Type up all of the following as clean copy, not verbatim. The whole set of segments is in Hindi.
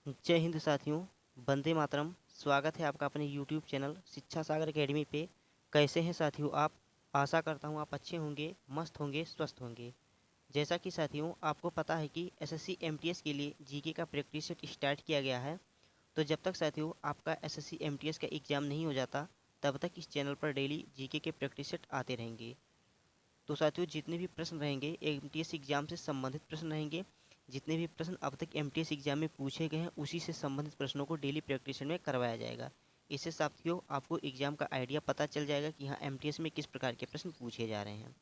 जय हिंद साथियों। वंदे मातरम। स्वागत है आपका अपने यूट्यूब चैनल शिक्षा सागर एकेडमी पे। कैसे हैं साथियों आप? आशा करता हूँ आप अच्छे होंगे, मस्त होंगे, स्वस्थ होंगे। जैसा कि साथियों आपको पता है कि एसएससी एमटीएस के लिए जीके का प्रैक्टिस सेट स्टार्ट किया गया है। तो जब तक साथियों आपका एसएससी एमटीएस का एग्ज़ाम नहीं हो जाता तब तक इस चैनल पर डेली जीके के प्रैक्टिस सेट आते रहेंगे। तो साथियों जितने भी प्रश्न रहेंगे एमटीएस एग्ज़ाम से संबंधित प्रश्न रहेंगे। जितने भी प्रश्न अब तक एमटीएस एग्ज़ाम में पूछे गए हैं उसी से संबंधित प्रश्नों को डेली प्रैक्टिस में करवाया जाएगा। इससे साथियों आपको एग्ज़ाम का आइडिया पता चल जाएगा कि हाँ एमटीएस में किस प्रकार के प्रश्न पूछे जा रहे हैं।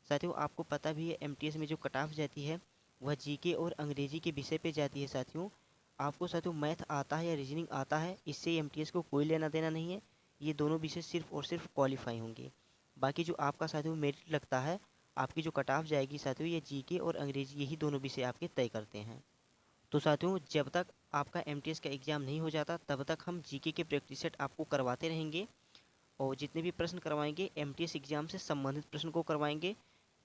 साथियों आपको पता भी है एमटीएस में जो कट ऑफ जाती है वह जीके और अंग्रेजी के विषय पे जाती है। साथियों आपको साथियों मैथ आता है या रीजनिंग आता है इससे एमटीएस को कोई लेना देना नहीं है। ये दोनों विषय सिर्फ और सिर्फ क्वालिफाई होंगे। बाकी जो आपका साथियों मेरिट लगता है, आपकी जो कट ऑफ जाएगी साथियों, ये जीके और अंग्रेजी यही दोनों विषय आपके तय करते हैं। तो साथियों जब तक आपका एमटीएस का एग्ज़ाम नहीं हो जाता तब तक हम जीके के प्रैक्टिस सेट आपको करवाते रहेंगे। और जितने भी प्रश्न करवाएंगे एमटीएस एग्ज़ाम से संबंधित प्रश्न को करवाएंगे।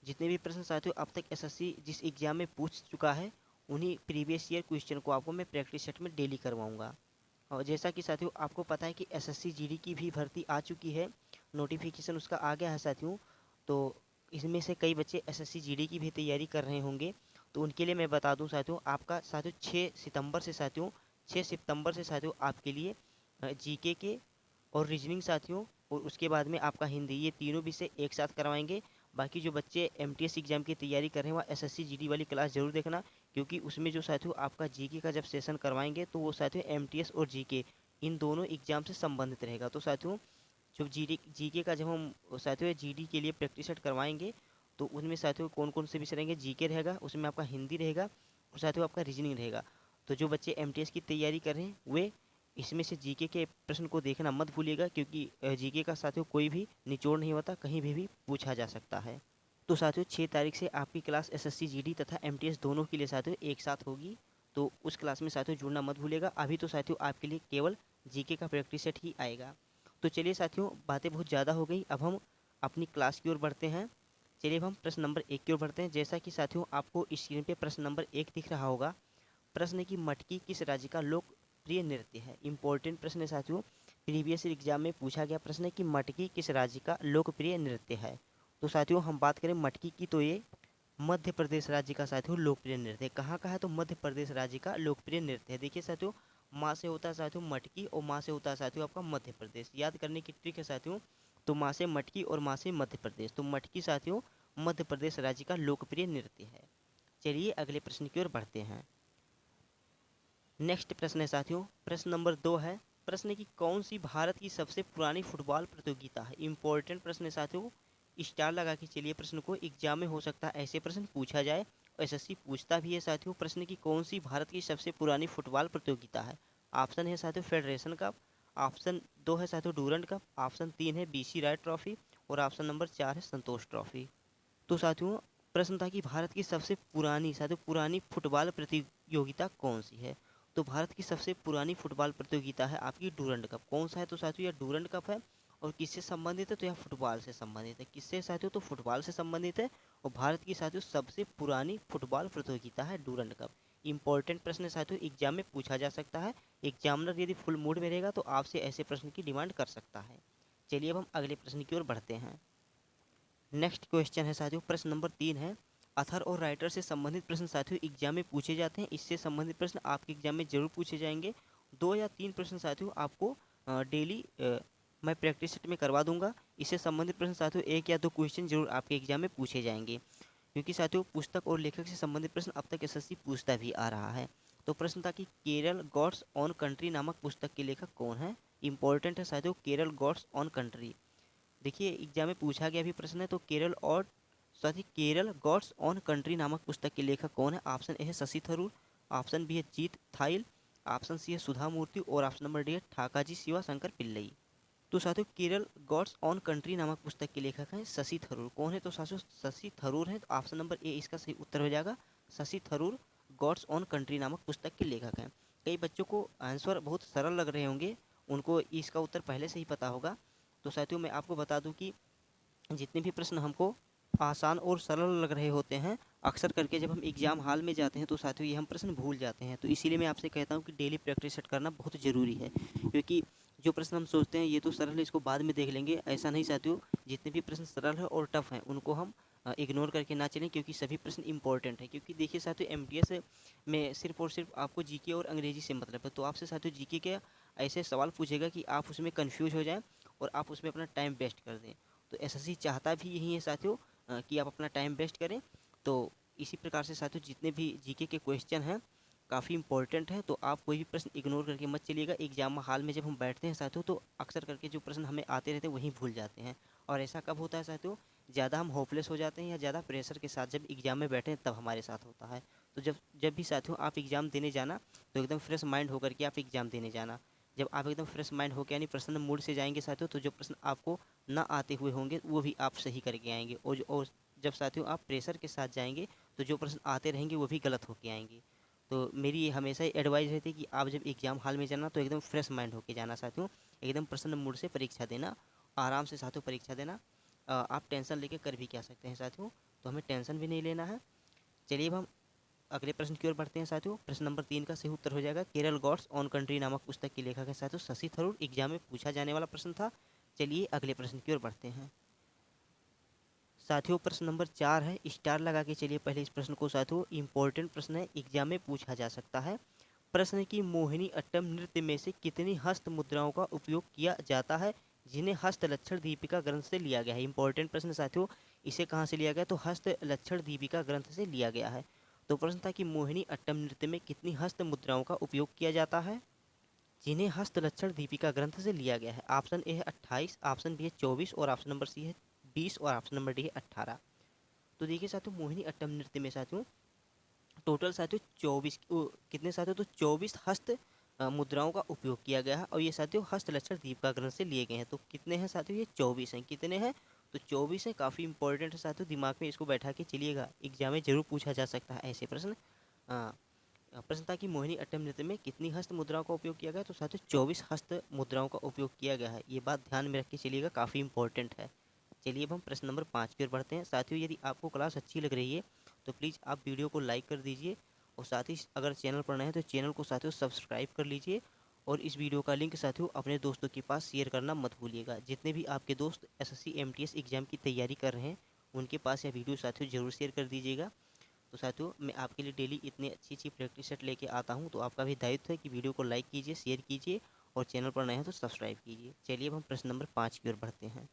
जितने भी प्रश्न साथियों अब तक एसएससी जिस एग्ज़ाम में पूछ चुका है उन्हीं प्रीवियस ईयर क्वेश्चन को आपको मैं प्रैक्टिस सेट में डेली करवाऊंगा। और जैसा कि साथियों आपको पता है कि एसएससी जीडी की भी भर्ती आ चुकी है, नोटिफिकेशन उसका आ गया है साथियों। तो इसमें से कई बच्चे एसएससी जीडी की भी तैयारी कर रहे होंगे। तो उनके लिए मैं बता दूं साथियों आपका साथियों 6 सितंबर से साथियों आपके लिए जीके के और रीजनिंग साथियों और उसके बाद में आपका हिंदी, ये तीनों विषय एक साथ करवाएंगे। बाकी जो बच्चे एमटीएस एग्ज़ाम की तैयारी कर रहे हैं वह एसएससी जीडी वाली क्लास ज़रूर देखना, क्योंकि उसमें जो साथियों आपका जीके का जब सेशन करवाएंगे तो वो साथियों एमटीएस और जीके इन दोनों एग्ज़ाम से संबंधित रहेगा। तो साथियों जब जीके का जब हम साथियों जीडी के लिए प्रैक्टिस सेट करवाएंगे तो उनमें साथियों कौन कौन से विषय रहेंगे, जीके रहेगा, उसमें आपका हिंदी रहेगा और साथियों आपका रीजनिंग रहेगा। तो जो बच्चे एमटीएस की तैयारी कर रहे हैं वे इसमें से जीके के प्रश्न को देखना मत भूलिएगा, क्योंकि जीके का साथियों कोई भी निचोड़ नहीं होता, कहीं भी पूछा जा सकता है। तो साथियों 6 तारीख से आपकी क्लास एसएससी जीडी तथा एमटीएस दोनों के लिए साथियों एक साथ होगी। तो उस क्लास में साथियों जुड़ना मत भूलिएगा। अभी तो साथियों आपके लिए केवल जीके का प्रैक्टिस सेट ही आएगा। तो चलिए साथियों बातें बहुत ज़्यादा हो गई, अब हम अपनी क्लास की ओर बढ़ते हैं। चलिए अब हम प्रश्न नंबर 1 की ओर बढ़ते हैं। जैसा कि साथियों आपको स्क्रीन पे प्रश्न नंबर 1 दिख रहा होगा। प्रश्न है कि मटकी किस राज्य का लोकप्रिय नृत्य है। इंपॉर्टेंट प्रश्न है साथियों, प्रीवियस एग्जाम में पूछा गया प्रश्न है कि मटकी किस राज्य का लोकप्रिय नृत्य है। तो साथियों हम बात करें मटकी की तो ये मध्य प्रदेश राज्य का साथियों लोकप्रिय नृत्य है। कहाँ का है? तो मध्य प्रदेश राज्य का लोकप्रिय नृत्य है। देखिए साथियों माँ से होता है साथियों मटकी और माँ से होता है साथियों आपका मध्य प्रदेश। याद करने की ट्रिक है साथियों, तो माँ से मटकी और माँ से मध्य प्रदेश। तो मटकी साथियों मध्य प्रदेश राज्य का लोकप्रिय नृत्य है। चलिए अगले प्रश्न की ओर बढ़ते हैं। नेक्स्ट प्रश्न है साथियों, प्रश्न नंबर 2 है। प्रश्न की कौन सी भारत की सबसे पुरानी फुटबॉल प्रतियोगिता है। इंपॉर्टेंट प्रश्न है साथियों, स्टार लगा के चलिए प्रश्न को, एग्जाम में हो सकता है ऐसे प्रश्न पूछा जाए और एसएससी पूछता भी है साथियों। प्रश्न की कौन सी भारत की सबसे पुरानी फुटबॉल प्रतियोगिता है। ऑप्शन है साथियों फेडरेशन कप, ऑप्शन 2 है साथियों डूरंड कप, ऑप्शन 3 है बीसी राय ट्रॉफी और ऑप्शन नंबर 4 है संतोष ट्रॉफी। तो साथियों प्रश्न था कि भारत की सबसे पुरानी साथियों पुरानी फुटबॉल प्रतियोगिता कौन सी है। तो भारत की सबसे पुरानी फुटबॉल प्रतियोगिता है आपकी डूरंड कप। कौन सा है? तो साथियों यह डूरंड कप है। और किससे संबंधित है? तो यह फुटबॉल से संबंधित है। किससे साथियों? तो फुटबॉल से संबंधित है। और भारत की साथियों सबसे पुरानी फुटबॉल प्रतियोगिता है डूरंड कप। इंपॉर्टेंट प्रश्न है साथियों, एग्जाम में पूछा जा सकता है। एग्जामिनर यदि फुल मूड में रहेगा तो आपसे ऐसे प्रश्न की डिमांड कर सकता है। चलिए अब हम अगले प्रश्न की ओर बढ़ते हैं। नेक्स्ट क्वेश्चन है साथियों, प्रश्न नंबर 3 है। अथर और राइटर से संबंधित प्रश्न साथियों एग्जाम में पूछे जाते हैं। इससे संबंधित प्रश्न आपके एग्जाम में जरूर पूछे जाएंगे। 2 या 3 प्रश्न साथियों आपको डेली मैं प्रैक्टिस सेट में करवा दूंगा। इससे संबंधित प्रश्न साथियों 1 या 2 क्वेश्चन जरूर आपके एग्जाम में पूछे जाएंगे, क्योंकि साथियों पुस्तक और लेखक से संबंधित प्रश्न अब तक एसएससी पूछता भी आ रहा है। तो प्रश्न था कि केरल गॉड्स ऑन कंट्री नामक पुस्तक के लेखक कौन है। इंपॉर्टेंट है साथियों केरल गॉड्स ऑन कंट्री। देखिए एग्जाम में पूछा गया भी प्रश्न है। तो केरल गॉड्स ऑन कंट्री नामक पुस्तक के लेखक कौन है। ऑप्शन ए है शशि थरूर, ऑप्शन बी है जीत थाइल, ऑप्शन सी है सुधा मूर्ति और ऑप्शन नंबर डी है ठाकाजी शिवा शंकर पिल्लई। तो साथियों केरल गॉड्स ऑन कंट्री नामक पुस्तक के लेखक हैं शशि थरूर। कौन है? तो साथियों शशि थरूर है। तो ऑप्शन नंबर ए इसका सही उत्तर हो जाएगा। Shashi Tharoor God's own country नामक पुस्तक के लेखक हैं। कई बच्चों को आंसर बहुत सरल लग रहे होंगे, उनको इसका उत्तर पहले से ही पता होगा। तो साथियों मैं आपको बता दूं कि जितने भी प्रश्न हमको आसान और सरल लग रहे होते हैं अक्सर करके जब हम एग्ज़ाम हॉल में जाते हैं तो साथियों ये हम प्रश्न भूल जाते हैं। तो इसीलिए मैं आपसे कहता हूँ कि डेली प्रैक्टिस सेट करना बहुत ज़रूरी है, क्योंकि जो प्रश्न हम सोचते हैं ये तो सरल है, इसको बाद में देख लेंगे, ऐसा नहीं साथियों। जितने भी प्रश्न सरल है और टफ हैं उनको हम इग्नोर करके ना चलें, क्योंकि सभी प्रश्न इंपॉर्टेंट है। क्योंकि देखिए साथियों, एमटीएस में सिर्फ और सिर्फ आपको जीके और अंग्रेजी से मतलब है। तो आपसे साथियों जीके के ऐसे सवाल पूछेगा कि आप उसमें कन्फ्यूज हो जाएं और आप उसमें अपना टाइम वेस्ट कर दें। तो एसएससी चाहता भी यही है साथियों, कि आप अपना टाइम वेस्ट करें। तो इसी प्रकार से साथियों जितने भी जीके के क्वेश्चन हैं काफ़ी इंपॉर्टेंट हैं, तो आप कोई भी प्रश्न इग्नोर करके मत चलिएगा। एग्जाम हॉल में जब हम बैठते हैं साथियों तो अक्सर करके जो प्रश्न हमें आते रहते हैं वहीं भूल जाते हैं। और ऐसा कब होता है साथियों, ज़्यादा हम होपलेस हो जाते हैं या ज़्यादा प्रेशर के साथ जब एग्जाम में बैठे हैं तब हमारे साथ होता है। तो जब जब भी साथियों आप एग्ज़ाम देने जाना तो एकदम फ्रेश माइंड होकर के आप एग्ज़ाम देने जाना। जब आप एकदम फ्रेश माइंड होकर यानी प्रसन्न मूड से जाएंगे साथियों, तो जो प्रश्न आपको ना आते हुए होंगे वो भी आप सही करके आएंगे। और जब साथियों आप प्रेशर के साथ जाएंगे तो जो प्रश्न आते रहेंगे वो भी गलत होके आएंगे। तो मेरी ये हमेशा ही एडवाइस रहती है कि आप जब एग्ज़ाम हॉल में जाना तो एकदम फ्रेश माइंड होके जाना साथियों। एकदम प्रसन्न मूड से परीक्षा देना, आराम से साथियों परीक्षा देना। आप टेंशन लेके कर भी क्या सकते हैं साथियों, तो हमें टेंशन भी नहीं लेना है। चलिए अब हम अगले प्रश्न की ओर बढ़ते हैं साथियों। प्रश्न नंबर 3 का सही उत्तर हो जाएगा केरल गॉड्स ऑन कंट्री नामक पुस्तक के लेखक है साथियों शशि थरूर। एग्जाम में पूछा जाने वाला प्रश्न था। चलिए अगले प्रश्न की ओर बढ़ते हैं साथियों। प्रश्न नंबर 4 है, स्टार लगा के चलिए पहले इस प्रश्न को साथियों। इंपॉर्टेंट प्रश्न है, एग्जाम में पूछा जा सकता है। प्रश्न है कि मोहिनी अट्टम नृत्य में से कितनी हस्त मुद्राओं का उपयोग किया जाता है जिन्हें हस्त लक्षण दीपिका ग्रंथ से लिया गया है। इंपॉर्टेंट प्रश्न साथियों, इसे कहाँ से लिया गया, तो हस्त लक्षण दीपिका ग्रंथ से लिया गया है। तो प्रश्न था कि मोहिनी अट्टम नृत्य में कितनी हस्त मुद्राओं का उपयोग किया जाता है जिन्हें हस्त लक्षण दीपिका ग्रंथ से लिया गया है। ऑप्शन ए है 28, ऑप्शन बी है 24 और ऑप्शन नंबर सी है 20 और ऑप्शन नंबर डी है 18। तो देखिए साथियों, मोहिनी अट्टम नृत्य में साथियों टोटल साथियों 24 कितने साथियों, तो 24 हस्त मुद्राओं का उपयोग किया गया है। और ये साथियों हस्त लक्षण दीपिका ग्रंथ से लिए गए हैं। तो कितने हैं साथियों, ये 24 हैं। कितने हैं, तो 24 है। काफ़ी इंपॉर्टेंट है साथियों, दिमाग में इसको बैठा के चलिएगा, एग्जाम में जरूर पूछा जा सकता है ऐसे प्रश्न। प्रश्न था कि मोहिनी अट्टम नृत्य में कितनी हस्त मुद्राओं का उपयोग किया गया, तो साथियों 24 हस्त मुद्राओं का उपयोग किया गया है। ये बात ध्यान में रख के चलिएगा, काफ़ी इंपॉर्टेंट है। चलिए अब हम प्रश्न नंबर 5 की ओर बढ़ते हैं साथियों। यदि आपको क्लास अच्छी लग रही है तो प्लीज़ आप वीडियो को लाइक कर दीजिए, और साथ ही अगर चैनल पर नए हैं तो चैनल को साथियों सब्सक्राइब कर लीजिए। और इस वीडियो का लिंक साथियों अपने दोस्तों के पास शेयर करना मत भूलिएगा। जितने भी आपके दोस्त एसएससी एमटीएस एग्जाम की तैयारी कर रहे हैं उनके पास यह वीडियो साथियों जरूर शेयर कर दीजिएगा। तो साथियों मैं आपके लिए डेली इतनी अच्छी अच्छी प्रैक्टिस सेट लेके आता हूँ, तो आपका भी दायित्व है कि वीडियो को लाइक कीजिए, शेयर कीजिए और चैनल पर नए हैं तो सब्सक्राइब कीजिए। चलिए अब हम प्रश्न नंबर 5 की ओर बढ़ते हैं।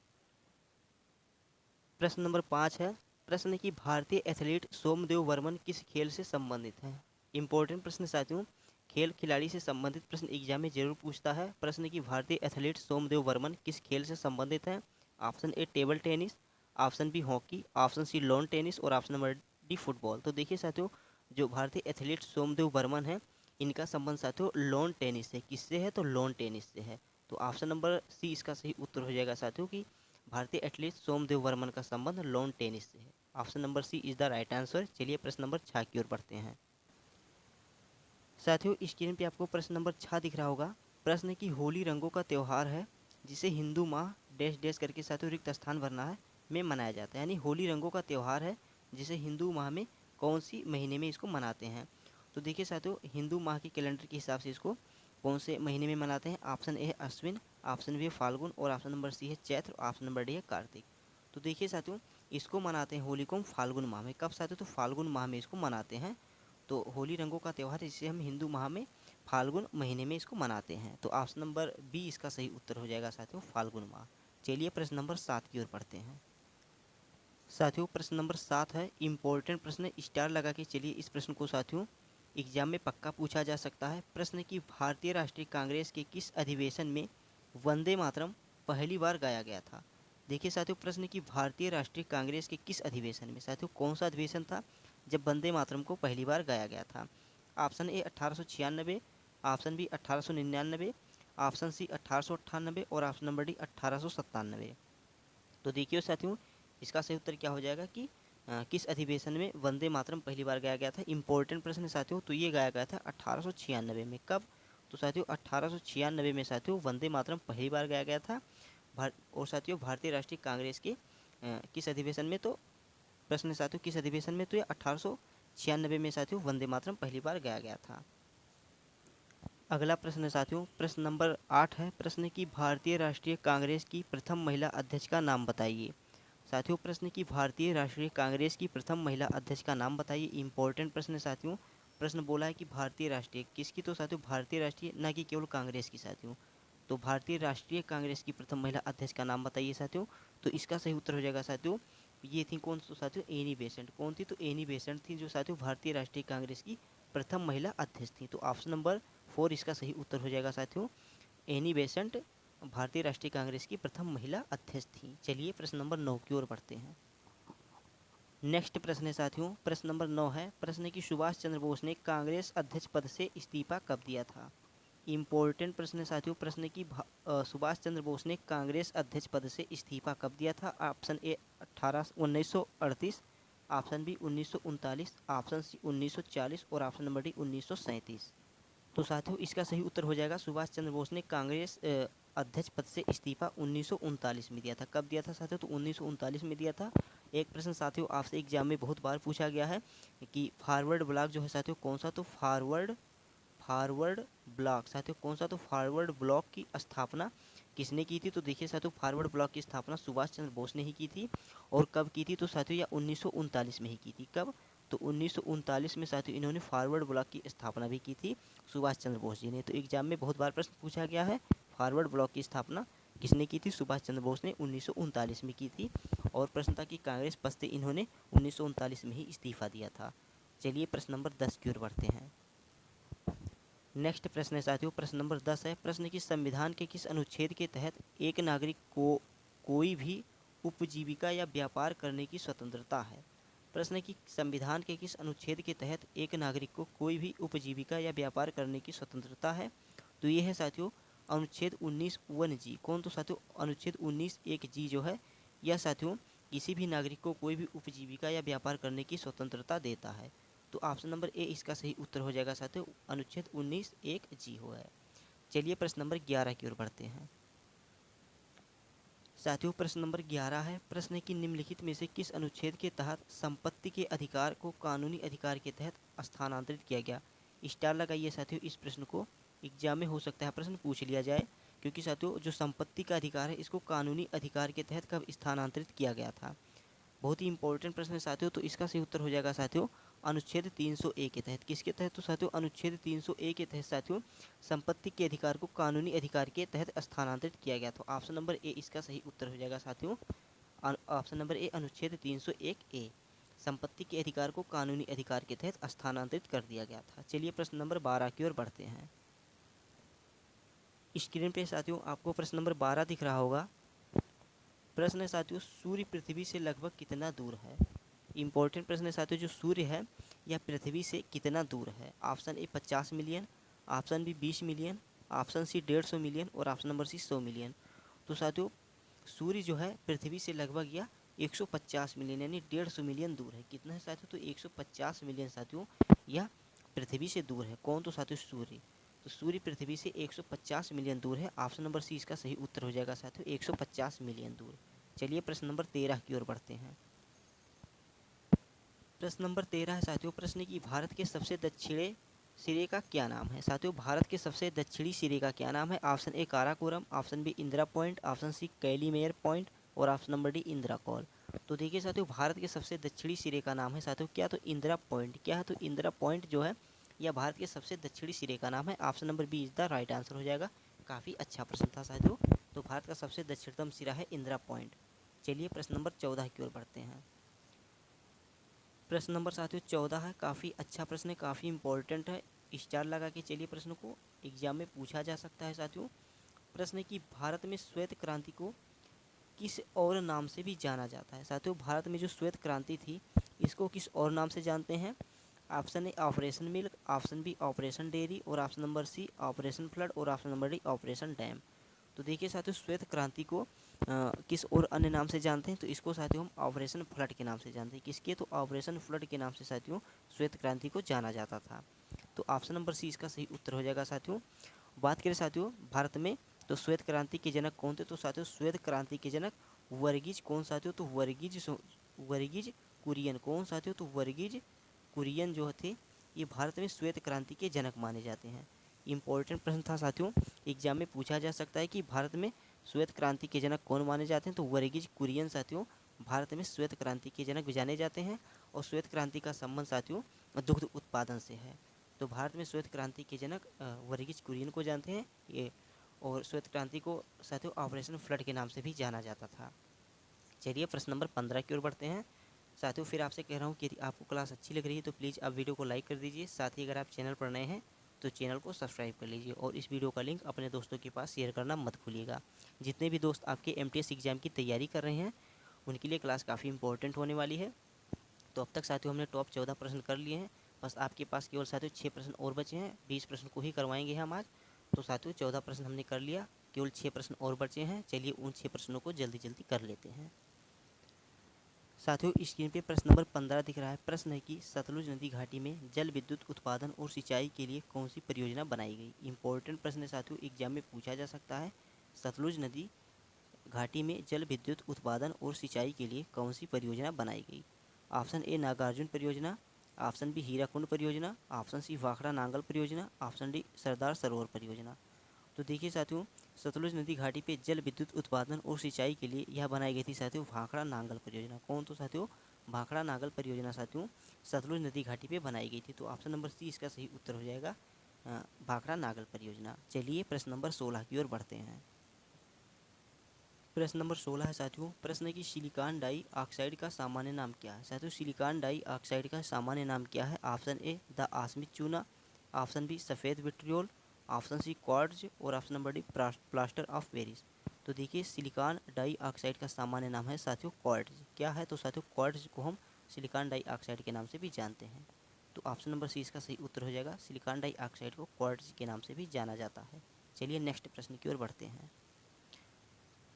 प्रश्न नंबर 5 है, प्रश्न है कि भारतीय एथलीट सोमदेव वर्मन किस खेल से संबंधित है। इंपॉर्टेंट प्रश्न साथियों, खेल खिलाड़ी से संबंधित प्रश्न एग्जाम में जरूर पूछता है। प्रश्न है कि भारतीय एथलीट सोमदेव वर्मन किस खेल से संबंधित है। Option A table tennis, option B hockey, option C lawn tennis और ऑप्शन नंबर डी फुटबॉल। तो देखिए साथियों, जो भारतीय एथलीट सोमदेव वर्मन है इनका संबंध साथियों लॉन टेनिस से, किससे है, तो लॉन टेनिस से है। तो ऑप्शन नंबर सी इसका सही उत्तर हो जाएगा साथियों कि भारतीय एथलीट सोमदेव वर्मन का संबंध लॉन टेनिस से है। Option number C is the right answer. चलिए प्रश्न नंबर 6 की ओर बढ़ते हैं साथियों। स्क्रीन पे आपको प्रश्न नंबर 6 दिख रहा होगा। प्रश्न है कि होली रंगों का त्यौहार है जिसे हिंदू माह डैश डैश करके साथियों रिक्त स्थान भरना है में मनाया जाता है। यानी होली रंगों का त्यौहार है जिसे हिंदू माह में कौन सी महीने में इसको मनाते हैं। तो देखिए साथियों, हिंदू माह के कैलेंडर के हिसाब से इसको कौन से महीने में मनाते हैं। ऑप्शन ए है अश्विन, ऑप्शन बी है फाल्गुन और ऑप्शन नंबर सी है चैत्र, ऑप्शन नंबर डी है कार्तिक। तो देखिए साथियों, इसको मनाते हैं होली को हम फाल्गुन माह में। कब साथियों, तो फाल्गुन माह में इसको मनाते हैं। तो होली रंगों का त्यौहार है जिसे हम हिंदू माह में फाल्गुन महीने में इसको मनाते हैं। तो ऑप्शन नंबर बी इसका सही उत्तर हो जाएगा साथियों, फाल्गुन माह। चलिए प्रश्न नंबर 7 की ओर बढ़ते हैं साथियों। प्रश्न नंबर 7 है, इंपॉर्टेंट प्रश्न, स्टार लगा के चलिए इस प्रश्न को साथियों एग्जाम में पक्का पूछा जा सकता है। प्रश्न की भारतीय राष्ट्रीय कांग्रेस के किस अधिवेशन में वंदे मातरम पहली बार गाया गया था। देखिए साथियों, प्रश्न की भारतीय राष्ट्रीय कांग्रेस के किस अधिवेशन में साथियों, कौन सा अधिवेशन था जब वंदे मातरम को पहली बार गाया गया था। Option A 1896, option B 1899, option C 1898 और ऑप्शन नंबर डी 1897। तो देखिए साथियों, इसका सही उत्तर क्या हो जाएगा कि किस अधिवेशन में वंदे मातरम पहली बार गाया गया था। इंपॉर्टेंट प्रश्न है साथियों, तो ये गाया गया था 1896 में। कब, तो साथियों 1896 में साथियों वंदे मातरम पहली बार गाया गया था। और साथियों भारतीय राष्ट्रीय कांग्रेस के किस अधिवेशन में, तो प्रश्न है साथियों किस अधिवेशन में, तो ये 1896 में साथियों वंदे मातरम पहली बार गाया गया था। अगला प्रश्न है साथियों, प्रश्न नंबर 8 है, प्रश्न की भारतीय राष्ट्रीय कांग्रेस की प्रथम महिला अध्यक्ष का नाम बताइए। साथियों प्रश्न की भारतीय राष्ट्रीय कांग्रेस की प्रथम महिला अध्यक्ष का नाम बताइए। इंपॉर्टेंट प्रश्न है साथियों। प्रश्न बोला है कि भारतीय राष्ट्रीय किसकी, तो साथियों भारतीय राष्ट्रीय, ना कि केवल कांग्रेस की साथियों। तो भारतीय राष्ट्रीय कांग्रेस की प्रथम महिला अध्यक्ष का नाम बताइए साथियों। तो इसका सही उत्तर हो जाएगा साथियों, ये थी कौन, तो साथियों एनी बेसेंट। कौन थी, तो एनी बेसेंट थी जो साथियों भारतीय राष्ट्रीय कांग्रेस की प्रथम महिला अध्यक्ष थी। तो ऑप्शन नंबर 4 इसका सही उत्तर हो जाएगा साथियों, एनी बेसेंट भारतीय राष्ट्रीय कांग्रेस की प्रथम महिला अध्यक्ष थी। चलिए प्रश्न नंबर 9 की ओर बढ़ते हैं। नेक्स्ट प्रश्न है साथियों, प्रश्न नंबर 9 है, प्रश्न की सुभाष चंद्र बोस ने कांग्रेस अध्यक्ष पद से इस्तीफा कब दिया था। इंपॉर्टेंट प्रश्न है साथियों, प्रश्न की सुभाष चंद्र बोस ने कांग्रेस अध्यक्ष पद से इस्तीफा कब दिया था। Option A 1938, option B 1939, option C 1940 और ऑप्शन नंबर डी 1937। तो साथियों इसका सही उत्तर हो जाएगा, सुभाष चंद्र बोस ने कांग्रेस अध्यक्ष पद से इस्तीफा 1939 में दिया था। कब दिया था साथियों, तो 1939 में दिया था। एक प्रश्न साथियों आपसे एग्जाम में बहुत बार पूछा गया है कि फॉरवर्ड ब्लॉक जो है साथियों कौन सा, तो फॉरवर्ड ब्लॉक साथियों कौन सा, तो फॉरवर्ड ब्लॉक की स्थापना किसने की थी। तो देखिए साथियों फॉरवर्ड ब्लॉक की स्थापना सुभाष चंद्र बोस ने ही की थी। और कब की थी, तो साथियों या 1939 में ही की थी। कब, तो 1939 में साथियों इन्होंने फॉरवर्ड ब्लॉक की स्थापना भी की थी सुभाष चंद्र बोस जी ने। तो एग्जाम में बहुत बार प्रश्न पूछा गया है, फॉरवर्ड ब्लॉक की स्थापना किसने की थी, सुभाष चंद्र बोस ने 1939 में की थी। और प्रश्न था कि कांग्रेस पद से इन्होंने 1939 में ही इस्तीफा दिया था। चलिए प्रश्न नंबर 10 की ओर बढ़ते हैं। नेक्स्ट प्रश्न है साथियों, प्रश्न नंबर 10 है, प्रश्न की संविधान के किस अनुच्छेद के तहत एक नागरिक को कोई भी उपजीविका या व्यापार करने की स्वतंत्रता है। प्रश्न की संविधान के किस अनुच्छेद के तहत एक नागरिक को कोई भी उपजीविका या व्यापार करने की स्वतंत्रता है। तो ये है साथियों अनुच्छेद 19(1)(g)। कौन, तो साथियों अनुच्छेद 19(1)(g) जो है यह साथियों किसी भी नागरिक को कोई भी उपजीविका या व्यापार करने की स्वतंत्रता देता है। तो ऑप्शन नंबर ए इसका सही उत्तर हो जाएगा साथियों, अनुच्छेद 19(1)(g) हो है। चलिए प्रश्न नंबर 11 की ओर बढ़ते हैं। साथियों प्रश्न नंबर 11 है, प्रश्न की निम्नलिखित में से किस अनुच्छेद के तहत संपत्ति के अधिकार को कानूनी अधिकार के तहत स्थानांतरित किया गया। स्टार लगाइए साथियों, इस प्रश्न को एग्जाम में हो सकता है प्रश्न पूछ लिया जाए, क्योंकि साथियों जो संपत्ति का अधिकार है इसको कानूनी अधिकार के तहत कब स्थानांतरित किया गया था। बहुत ही इंपॉर्टेंट प्रश्न है साथियों। तो इसका सही उत्तर हो जाएगा साथियों अनुच्छेद 301 के तहत। किसके तहत, तो साथियों अनुच्छेद 301 के तहत साथियों संपत्ति के अधिकार को कानूनी अधिकार के तहत स्थानांतरित किया गया। तो ऑप्शन नंबर ए इसका सही उत्तर हो जाएगा साथियों, ऑप्शन नंबर ए अनुच्छेद 301(a), संपत्ति के अधिकार को कानूनी अधिकार के तहत स्थानांतरित कर दिया गया था। चलिए प्रश्न नंबर 12 की ओर बढ़ते हैं। स्क्रीन पे साथियों आपको प्रश्न नंबर 12 दिख रहा होगा। प्रश्न है साथियों, सूर्य पृथ्वी से लगभग कितना दूर है। इंपॉर्टेंट प्रश्न है साथियों, जो सूर्य है यह पृथ्वी से कितना दूर है। Option A 50 million, option B 20 million, option C 150 million और ऑप्शन नंबर सी 100 मिलियन। तो साथियों सूर्य जो है पृथ्वी से लगभग यह 150 मिलियन यानी 150 मिलियन दूर है। कितना है साथियों, तो 150 मिलियन साथियों यह पृथ्वी से दूर है। कौन, तो साथियों सूर्य। तो सूर्य पृथ्वी से 150 मिलियन दूर है। ऑप्शन नंबर सी इसका सही उत्तर हो जाएगा साथियों, 150 मिलियन दूर। चलिए प्रश्न नंबर 13 की ओर बढ़ते हैं। प्रश्न नंबर 13 है साथियों, प्रश्न की भारत के सबसे दक्षिणी सिरे का क्या नाम है। साथियों भारत के सबसे दक्षिणी सिरे का क्या नाम है। Option A Karakoram, option B Indira Point, option C Calimere Point और option number D Indira Col. तो देखिए साथियों भारत के सबसे दक्षिणी सिरे का नाम है साथियों क्या, तो इंदिरा पॉइंट। क्या है, तो इंदिरा पॉइंट जो है यह भारत के सबसे दक्षिणी सिरे का नाम है। Option number B is the right answer हो जाएगा। काफ़ी अच्छा प्रश्न था साथियों। तो भारत का सबसे दक्षिणतम सिरा है इंदिरा पॉइंट। चलिए प्रश्न नंबर 14 की ओर बढ़ते हैं। प्रश्न नंबर साथियों 14 है, काफ़ी अच्छा प्रश्न है, काफ़ी इंपॉर्टेंट है। स्टार लगा के चलिए प्रश्न को एग्जाम में पूछा जा सकता है साथियों। प्रश्न की भारत में श्वेत क्रांति को किस और नाम से भी जाना जाता है। साथियों भारत में जो श्वेत क्रांति थी इसको किस और नाम से जानते हैं। Option A Operation Milk, option B Operation Dairy और option number C Operation Flood और option number D Operation Dam. तो देखिए साथियों श्वेत क्रांति को किस और अन्य नाम से जानते हैं, तो इसको साथियों हम ऑपरेशन फ्लड के नाम से जानते हैं। किसके, तो ऑपरेशन फ्लड के नाम से साथियों श्वेत क्रांति को जाना जाता था। तो ऑप्शन नंबर सी इसका सही उत्तर हो जाएगा साथियों। बात करें साथियों भारत में तो श्वेत क्रांति के जनक कौन थे, तो साथियों श्वेत क्रांति के जनक वर्गीज कौन साथियों, तो वर्गीज कुरियन। कौन साथियों? तो वर्गीज कुरियन जो थे ये भारत में श्वेत क्रांति के जनक माने जाते हैं। इम्पोर्टेंट प्रश्न था साथियों, एग्जाम में पूछा जा सकता है कि भारत में श्वेत क्रांति के जनक कौन माने जाते हैं? तो वर्गीज कुरियन साथियों भारत में श्वेत क्रांति के जनक जाने जाते हैं। और श्वेत क्रांति का संबंध साथियों दुग्ध उत्पादन से है। तो भारत में श्वेत क्रांति के जनक वर्गीज कुरियन को जानते हैं ये। और श्वेत क्रांति को साथियों ऑपरेशन फ्लड के नाम से भी जाना जाता था। चलिए प्रश्न नंबर 15 की ओर बढ़ते हैं। साथियों फिर आपसे कह रहा हूँ कि यदि आपको क्लास अच्छी लग रही है तो प्लीज़ आप वीडियो को लाइक कर दीजिए। साथ ही अगर आप चैनल पर नए हैं तो चैनल को सब्सक्राइब कर लीजिए और इस वीडियो का लिंक अपने दोस्तों के पास शेयर करना मत भूलिएगा। जितने भी दोस्त आपके एमटीएस एग्जाम की तैयारी कर रहे हैं उनके लिए क्लास काफ़ी इंपॉर्टेंट होने वाली है। तो अब तक साथियों हमने टॉप 14 प्रश्न कर लिए हैं। बस आपके पास केवल साथियों 6 प्रश्न और बचे हैं। 20 प्रश्न को ही करवाएंगे हम आज। तो साथियों 14 प्रश्न हमने कर लिया, केवल 6 प्रश्न और बचे हैं। चलिए उन 6 प्रश्नों को जल्दी जल्दी कर लेते हैं। साथियों स्क्रीन पे प्रश्न नंबर 15 दिख रहा है। प्रश्न है कि सतलुज नदी घाटी में जल विद्युत उत्पादन और सिंचाई के लिए कौन सी परियोजना बनाई गई? इंपॉर्टेंट प्रश्न है साथियों, एग्जाम में पूछा जा सकता है। सतलुज नदी घाटी में जल विद्युत उत्पादन और सिंचाई के लिए कौन सी परियोजना बनाई गई? ऑप्शन ए नागार्जुन परियोजना, ऑप्शन बी हीराकुंड परियोजना, ऑप्शन सी भाखड़ा नांगल परियोजना, ऑप्शन डी सरदार सरोवर परियोजना। तो देखिए साथियों सतलुज नदी घाटी पे जल विद्युत उत्पादन और सिंचाई के लिए यह बनाई गई थी साथियों भाखड़ा नांगल परियोजना। कौन? तो साथियों भाखड़ा नांगल परियोजना साथियों सतलुज नदी घाटी पे बनाई गई थी। तो ऑप्शन नंबर सी इसका सही उत्तर हो जाएगा, भाखड़ा नांगल परियोजना। चलिए प्रश्न नंबर 16 की ओर बढ़ते हैं। प्रश्न नंबर 16 है साथियों, प्रश्न है कि सिलिकॉन डाई ऑक्साइड का सामान्य नाम क्या है? साथियों सिलिकॉन डाई ऑक्साइड का सामान्य नाम क्या है? ऑप्शन ए द आसमिक चूना, ऑप्शन बी सफ़ेद विट्रियोल, ऑप्शन सी क्वार्ट्ज और option number D plaster of Paris. तो देखिए सिलिकॉन डाई ऑक्साइड का सामान्य नाम है साथियों क्वार्ट्ज। क्या है? तो साथियों क्वार्ट्ज को हम सिलिकॉन डाई ऑक्साइड के नाम से भी जानते हैं। तो ऑप्शन नंबर सी इसका सही उत्तर हो जाएगा, सिलिकॉन डाई ऑक्साइड को क्वार्ट्ज के नाम से भी जाना जाता है। चलिए नेक्स्ट प्रश्न की ओर बढ़ते हैं।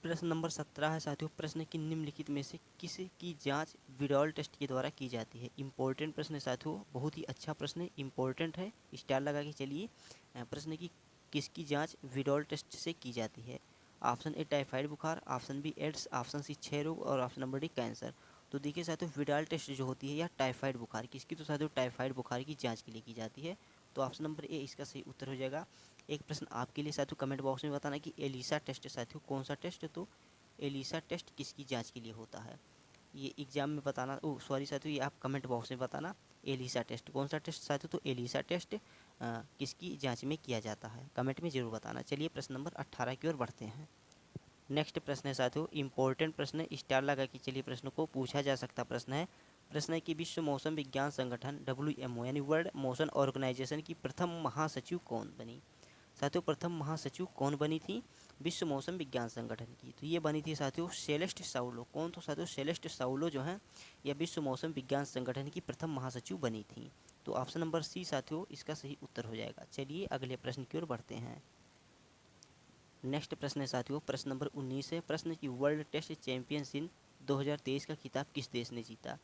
प्रश्न नंबर 17 है साथियों, प्रश्न की निम्नलिखित में से किस की जांच विडॉल टेस्ट के द्वारा की जाती है? इंपॉर्टेंट प्रश्न है साथियों, बहुत ही अच्छा प्रश्न है, इंपॉर्टेंट है, स्टार लगा के चलिए। प्रश्न की किसकी जांच विडॉल टेस्ट से की जाती है? ऑप्शन ए टाइफाइड बुखार, option B AIDS, option C क्षय रोग और ऑप्शन नंबर डी कैंसर। तो देखिए साथियों विडॉल टेस्ट जो होती है यह टाइफाइड बुखार किसकी? तो साथियों टाइफाइड बुखार की जाँच के लिए की जाती है। तो ऑप्शन नंबर ए इसका सही उत्तर हो जाएगा। एक प्रश्न आपके लिए साथियों कमेंट बॉक्स में बताना कि एलिसा टेस्ट साथियों कौन सा टेस्ट? तो एलिसा टेस्ट किसकी जांच के लिए होता है? ये एग्जाम में बताना, ओ सॉरी साथियों ये आप कमेंट बॉक्स में बताना एलिसा टेस्ट कौन सा टेस्ट साथियों? तो एलिसा टेस्ट किसकी जांच में किया जाता है? कमेंट में ज़रूर बताना। चलिए प्रश्न नंबर 18 की ओर बढ़ते हैं। नेक्स्ट प्रश्न है साथियों इंपॉर्टेंट प्रश्न है, स्टार लगा कि चलिए प्रश्न को पूछा जा सकता प्रश्न है। प्रश्न है कि विश्व मौसम विज्ञान संगठन WMO यानी वर्ल्ड मोशन ऑर्गेनाइजेशन की प्रथम महासचिव कौन बनी? साथियों प्रथम महासचिव कौन बनी थी विश्व मौसम विज्ञान संगठन की? तो ये बनी थी साथियों सेलेस्ट साउलो। कौन? तो साथियों सेलेस्ट साउलो जो है यह विश्व मौसम विज्ञान संगठन की प्रथम महासचिव बनी थी। तो ऑप्शन नंबर सी साथियों इसका सही उत्तर हो जाएगा। चलिए अगले प्रश्न की ओर बढ़ते हैं। नेक्स्ट प्रश्न है साथियों प्रश्न नंबर 19 है। प्रश्न की वर्ल्ड टेस्ट चैंपियनशिप 2023 का खिताब किस देश ने जीता?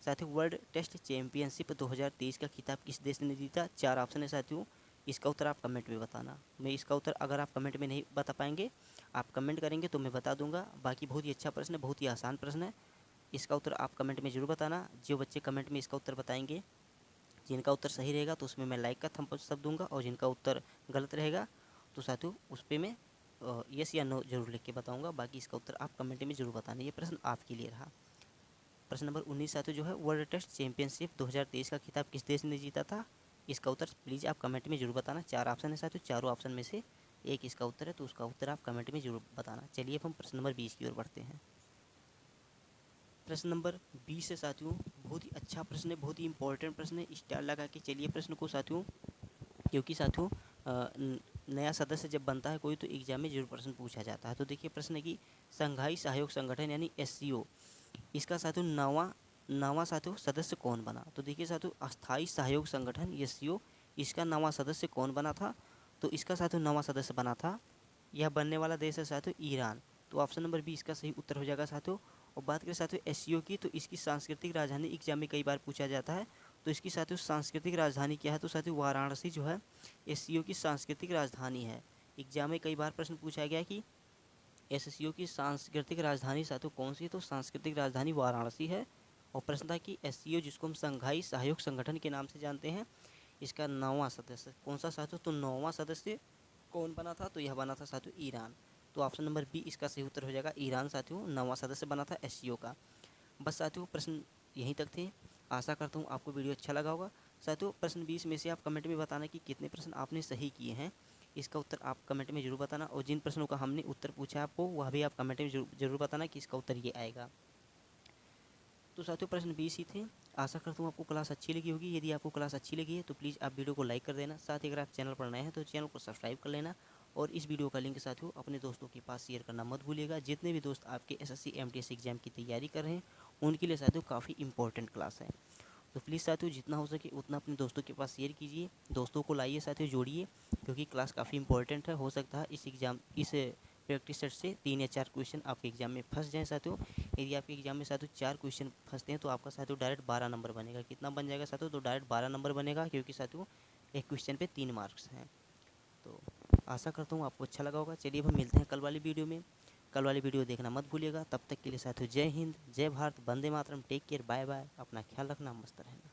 साथियों वर्ल्ड टेस्ट चैंपियनशिप 2023 का खिताब किस देश ने जीता? 4 ऑप्शन है साथियों, इसका उत्तर आप कमेंट में बताना। मैं इसका उत्तर अगर आप कमेंट में नहीं बता पाएंगे, आप कमेंट करेंगे तो मैं बता दूंगा। बाकी बहुत ही अच्छा प्रश्न है, बहुत ही आसान प्रश्न है, इसका उत्तर आप कमेंट में ज़रूर बताना। जो बच्चे कमेंट में इसका उत्तर बताएंगे, जिनका उत्तर सही रहेगा तो उसमें मैं लाइक का थंब सब दूंगा, और जिनका उत्तर गलत रहेगा तो साथियों उस पर मैं यस या नो जरूर लिख के बताऊँगा। बाकी इसका उत्तर आप कमेंट में ज़रूर बताना। ये प्रश्न आपके लिए रहा। प्रश्न नंबर 19 साथियों जो है वर्ल्ड टेस्ट चैंपियनशिप 2023 का खिताब किस देश ने जीता था? इसका उत्तर प्लीज़ आप कमेंट में जरूर बताना। 4 ऑप्शन है साथियों, चारों ऑप्शन में से एक इसका उत्तर है, तो उसका उत्तर आप कमेंट में जरूर बताना। चलिए अब हम प्रश्न नंबर 20 की ओर बढ़ते हैं। प्रश्न नंबर 20 है साथियों, बहुत ही अच्छा प्रश्न है, बहुत ही इंपॉर्टेंट प्रश्न है, स्टार लगा के चलिए प्रश्न को साथियों, क्योंकि साथियों नया सदस्य जब बनता है कोई तो एग्जाम में जरूर प्रश्न पूछा जाता है। तो देखिए प्रश्न है कि संघाई सहयोग संगठन यानी SCO इसका साथियों नवा साथियों सदस्य कौन बना? तो देखिए साथियों अस्थाई सहयोग संगठन SCO इसका नवा सदस्य कौन बना था? तो इसका साथियों नवा सदस्य बना था, यह बनने वाला देश है साथियों ईरान। तो ऑप्शन नंबर बी इसका सही उत्तर हो जाएगा साथियों। और बात करें साथियों SCO की, तो इसकी सांस्कृतिक राजधानी एग्जाम में कई बार पूछा जाता है, तो इसकी साथियों सांस्कृतिक राजधानी क्या है? तो साथियों वाराणसी जो है SCO की सांस्कृतिक राजधानी है। एग्जाम में कई बार प्रश्न पूछा गया कि SCO की सांस्कृतिक राजधानी साथियों कौन सी है? तो सांस्कृतिक राजधानी वाराणसी है। और प्रश्न था कि एससीओ जिसको हम संघाई सहयोग संगठन के नाम से जानते हैं, इसका 9वां सदस्य कौन सा साथियों? तो 9वां सदस्य कौन बना था? तो यह बना था साथियों ईरान। तो ऑप्शन नंबर बी इसका सही उत्तर हो जाएगा ईरान साथियों, 9वां सदस्य बना था एससीओ का। बस साथियों प्रश्न यहीं तक थे। आशा करता हूँ आपको वीडियो अच्छा लगा होगा। साथियों प्रश्न 20 में से आप कमेंट में बताना कि कितने प्रश्न आपने सही किए हैं, इसका उत्तर आप कमेंट में ज़रूर बताना। और जिन प्रश्नों का हमने उत्तर पूछा आपको वह भी आप कमेंट में ज़रूर बताना कि इसका उत्तर ये आएगा। तो साथियों प्रश्न 20 ही थे। आशा करता हूँ आपको क्लास अच्छी लगी होगी। यदि आपको क्लास अच्छी लगी है तो प्लीज़ आप वीडियो को लाइक कर देना। साथ ही अगर आप चैनल पर नए हैं तो चैनल को सब्सक्राइब कर लेना। और इस वीडियो का लिंक साथियों अपने दोस्तों के पास शेयर करना मत भूलिएगा। जितने भी दोस्त आपके एसएससी एमटीएस एग्जाम की तैयारी कर रहे हैं उनके लिए साथियों काफ़ी इंपॉर्टेंट क्लास है। तो प्लीज़ साथियों जितना हो सके उतना अपने दोस्तों के पास शेयर कीजिए, दोस्तों को लाइए साथियों, जोड़िए, क्योंकि क्लास काफ़ी इंपॉर्टेंट है। हो सकता है इस प्रैक्टिस सेट से 3 या 4 क्वेश्चन आपके एग्जाम में फंस जाएँ साथियों। यदि आपके एग्जाम में साथियों 4 क्वेश्चन फंसते हैं तो आपका साथियों डायरेक्ट 12 नंबर बनेगा। कितना बन जाएगा साथियों? तो डायरेक्ट 12 नंबर बनेगा, क्योंकि साथियों एक क्वेश्चन पे 3 मार्क्स हैं। तो आशा करता हूँ आपको अच्छा लगा होगा। चलिए अब हम मिलते हैं कल वाली वीडियो में। कल वाली वीडियो देखना मत भूलिएगा। तब तक के लिए साथियों जय हिंद, जय Bharat, Vande Mataram, take care, bye bye. अपना ख्याल रखना, मस्त रहना।